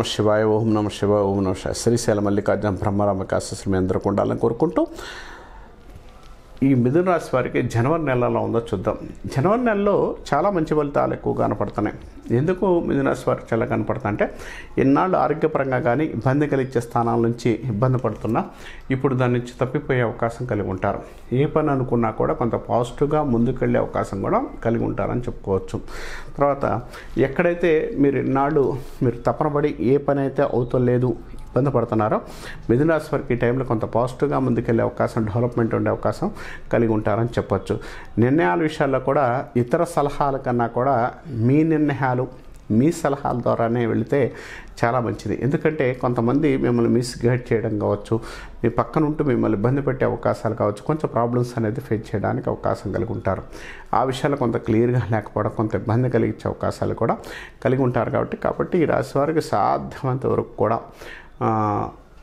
నమ శివాయ, ఓం నమ శివాయ, ఓం నమ శివాయ. శ్రీశైల మల్లికార్జున బ్రహ్మరామ ఆశీస్సులు మీ అందరికీ ఉండాలని కోరుకుంటూ ఈ మిథున రాశి వారికి జనవరి నెలలో ఉందో చూద్దాం. జనవరి నెలలో చాలా మంచి ఫలితాలు ఎక్కువ కనపడుతున్నాయి. ఎందుకు మిథున రాశి వారికి చాలా కనపడుతుంది అంటే, ఎన్నాళ్ళు ఆరోగ్యపరంగా కానీ ఇబ్బంది కలిగించే స్థానాల నుంచి ఇబ్బంది పడుతున్నా ఇప్పుడు దాని నుంచి తప్పిపోయే అవకాశం కలిగి ఉంటారు. ఏ పని అనుకున్నా కూడా కొంత పాజిటివ్గా ముందుకెళ్ళే అవకాశం కూడా కలిగి ఉంటారని చెప్పుకోవచ్చు. తర్వాత ఎక్కడైతే మీరు ఎన్నాళ్ళు మీరు తపన పడి ఏ పని అయితే అవుతలేదు ఇబ్బంది పడుతున్నారో, మిథున రాశి వారికి ఈ టైంలో కొంత పాజిటివ్గా ముందుకెళ్ళే అవకాశం, డెవలప్మెంట్ ఉండే అవకాశం కలిగి ఉంటారని చెప్పొచ్చు. నిర్ణయాల విషయాల్లో కూడా ఇతర సలహాల కన్నా కూడా మీ నిర్ణయాలు, మీ సలహాల ద్వారానే వెళితే చాలా మంచిది. ఎందుకంటే కొంతమంది మిమ్మల్ని మిస్గైడ్ చేయడం కావచ్చు, మీ పక్కన ఉంటూ మిమ్మల్ని ఇబ్బంది పెట్టే అవకాశాలు కావచ్చు, కొంచెం ప్రాబ్లమ్స్ అనేది ఫేస్ చేయడానికి అవకాశం కలిగి ఉంటారు. ఆ విషయాలు కొంత క్లియర్గా లేకపోవడం, కొంత ఇబ్బంది కలిగించే అవకాశాలు కూడా కలిగి ఉంటారు. కాబట్టి ఈ రాశి వారికి సాధ్యమైనంత వరకు కూడా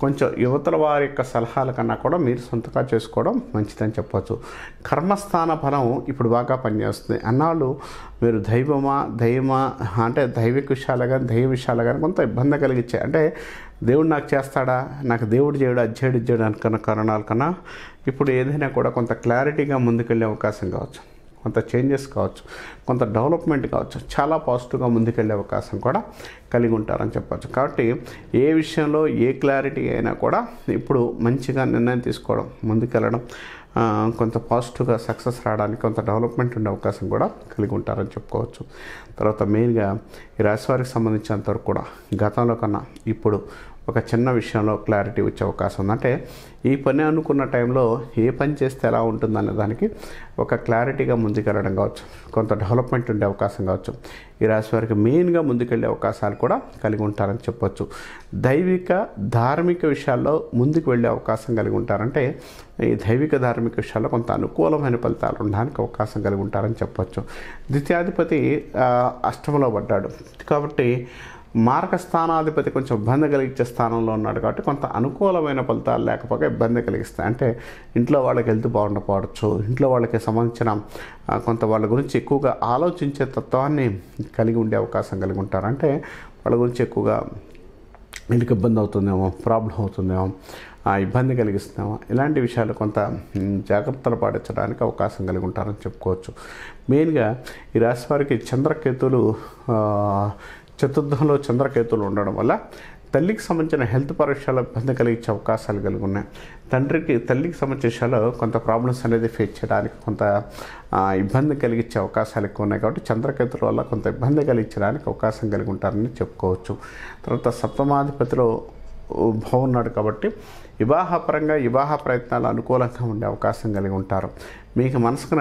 కొంచెం యువతల వారి యొక్క సలహాల కన్నా కూడా మీరు సొంతగా చేసుకోవడం మంచిదని చెప్పవచ్చు. కర్మస్థాన ఫలం ఇప్పుడు బాగా పనిచేస్తుంది. అన్నాళ్ళు మీరు దైవమా అంటే దైవిక విషయాలు కానీ దైవ విషయాలు కానీ కొంత ఇబ్బంది కలిగించే, అంటే దేవుడు నాకు చేస్తాడా, నాకు దేవుడు చేయడు, అజ్జేడు ఇచ్చాడు అనుకున్న కారణాల కన్నా ఇప్పుడు ఏదైనా కూడా కొంత క్లారిటీగా ముందుకెళ్ళే అవకాశం కావచ్చు, కొంత చేంజెస్ కావచ్చు, కొంత డెవలప్మెంట్ కావచ్చు, చాలా పాజిటివ్గా ముందుకెళ్ళే అవకాశం కూడా కలిగి ఉంటారని చెప్పచ్చు. కాబట్టి ఏ విషయంలో ఏ క్లారిటీ అయినా కూడా ఇప్పుడు మంచిగా నిర్ణయం తీసుకోవడం, ముందుకెళ్ళడం, కొంత పాజిటివ్గా సక్సెస్ రావడానికి కొంత డెవలప్మెంట్ ఉండే అవకాశం కూడా కలిగి ఉంటారని చెప్పుకోవచ్చు. తర్వాత మెయిన్గా ఈ రాశి వారికి సంబంధించినంతవరకు కూడా గతంలో కన్నా ఇప్పుడు ఒక చిన్న విషయంలో క్లారిటీ వచ్చే అవకాశం ఉంది. అంటే ఈ పని అనుకున్న టైంలో ఏ పని చేస్తే ఎలా ఉంటుందనే దానికి ఒక క్లారిటీగా ముందుకెళ్ళడం కావచ్చు, కొంత డెవలప్మెంట్ ఉండే అవకాశం కావచ్చు. ఈ రాశి వారికి మెయిన్గా ముందుకెళ్ళే అవకాశాలు కూడా కలిగి ఉంటారని చెప్పొచ్చు. దైవిక ధార్మిక విషయాల్లో ముందుకు వెళ్ళే అవకాశం కలిగి ఉంటారంటే ఈ దైవిక ధార్మిక విషయాల్లో కొంత అనుకూలమైన ఫలితాలు ఉండడానికి అవకాశం కలిగి ఉంటారని చెప్పొచ్చు. ద్వితీయాధిపతి అష్టమంలో పడ్డాడు కాబట్టి మార్గస్థానాధిపతి కొంచెం ఇబ్బంది కలిగించే స్థానంలో ఉన్నాడు. కాబట్టి కొంత అనుకూలమైన ఫలితాలు లేకపోతే ఇబ్బంది కలిగిస్తాయి. అంటే ఇంట్లో వాళ్ళకి హెల్త్ బాగుండకపోవచ్చు, ఇంట్లో వాళ్ళకి సంబంధించిన కొంత వాళ్ళ గురించి ఎక్కువగా ఆలోచించే తత్వాన్ని కలిగి ఉండే అవకాశం కలిగి ఉంటారు. అంటే వాళ్ళ గురించి ఎక్కువగా ఇంటికి ఇబ్బంది అవుతుందేమో, ప్రాబ్లం అవుతుందేమో, ఇబ్బంది కలిగిస్తున్నామో, ఇలాంటి విషయాలు కొంత జాగ్రత్తలు పాటించడానికి అవకాశం కలిగి ఉంటారని చెప్పుకోవచ్చు. మెయిన్గా ఈ రాశి వారికి చంద్రకేతులు చతుర్థంలో చంద్రకేతులు ఉండడం వల్ల తల్లికి సంబంధించిన హెల్త్ పరీక్షల ఇబ్బంది కలిగించే అవకాశాలు కలిగి ఉన్నాయి. తల్లికి సంబంధించిన విషయాల్లో కొంత ప్రాబ్లమ్స్ అనేది ఫేస్ చేయడానికి కొంత ఇబ్బంది కలిగించే అవకాశాలు ఎక్కువ ఉన్నాయి. కాబట్టి చంద్రకేతుల వల్ల కొంత ఇబ్బంది కలిగించడానికి అవకాశం కలిగి ఉంటారని చెప్పుకోవచ్చు. తర్వాత సప్తమాధిపతిలో బాగున్నాడు కాబట్టి వివాహపరంగా వివాహ ప్రయత్నాలు అనుకూలంగా ఉండే అవకాశం కలిగి ఉంటారు. మీకు మనసుకు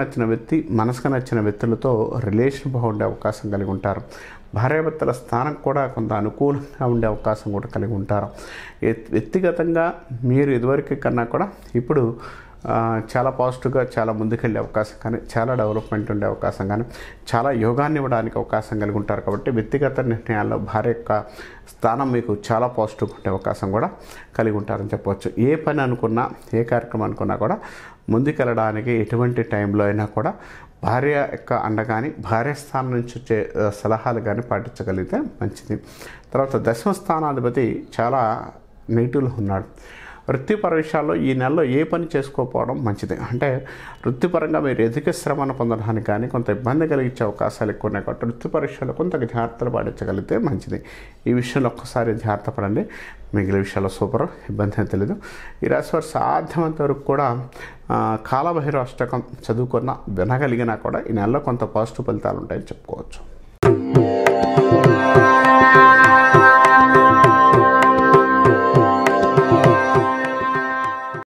నచ్చిన వ్యక్తులతో రిలేషన్ బాగుండే అవకాశం కలిగి ఉంటారు. భార్యాభర్తల స్థానం కూడా కొంత అనుకూలంగా ఉండే అవకాశం కూడా కలిగి ఉంటారు. వ్యక్తిగతంగా మీరు ఇదివరకు కన్నా కూడా ఇప్పుడు చాలా పాజిటివ్గా చాలా ముందుకెళ్ళే అవకాశం కానీ, చాలా డెవలప్మెంట్ ఉండే అవకాశం కానీ, చాలా యోగాన్ని ఇవ్వడానికి అవకాశం కలిగి ఉంటారు. కాబట్టి వ్యక్తిగత నిర్ణయాల్లో భార్య యొక్క స్థానం మీకు చాలా పాజిటివ్గా ఉండే అవకాశం కూడా కలిగి ఉంటారని చెప్పవచ్చు. ఏ పని అనుకున్నా, ఏ కార్యక్రమం అనుకున్నా కూడా ముందుకెళ్ళడానికి ఎటువంటి టైంలో అయినా కూడా భార్య యొక్క అండ కానీ, భార్య స్థానం నుంచి వచ్చే సలహాలు కానీ పాటించగలిగితే మంచిది. తర్వాత దశమ స్థానాధిపతి చాలా నెగిటివ్లో ఉన్నాడు. వృత్తిపర విషయాల్లో ఈ నెలలో ఏ పని చేసుకోకపోవడం మంచిది. అంటే వృత్తిపరంగా మీరు అధిక శ్రమను పొందడానికి కానీ కొంత ఇబ్బంది కలిగించే అవకాశాలు ఎక్కువ ఉన్నాయి. కాబట్టి వృత్తిపర విషయాల్లో కొంత జాగ్రత్తలు పాటించగలిగితే మంచిది. ఈ విషయంలో ఒక్కసారి జాగ్రత్త పడండి, మిగిలిన విషయాల్లో సూపర్, ఇబ్బంది అని తెలియదు. ఈ రాశి వారు సాధ్యమైనంత వరకు కూడా కాలభైరవ అష్టకం చదువుకున్న వినగలిగినా కూడా ఈ నెలలో కొంత పాజిటివ్ ఫలితాలు ఉంటాయని చెప్పుకోవచ్చు.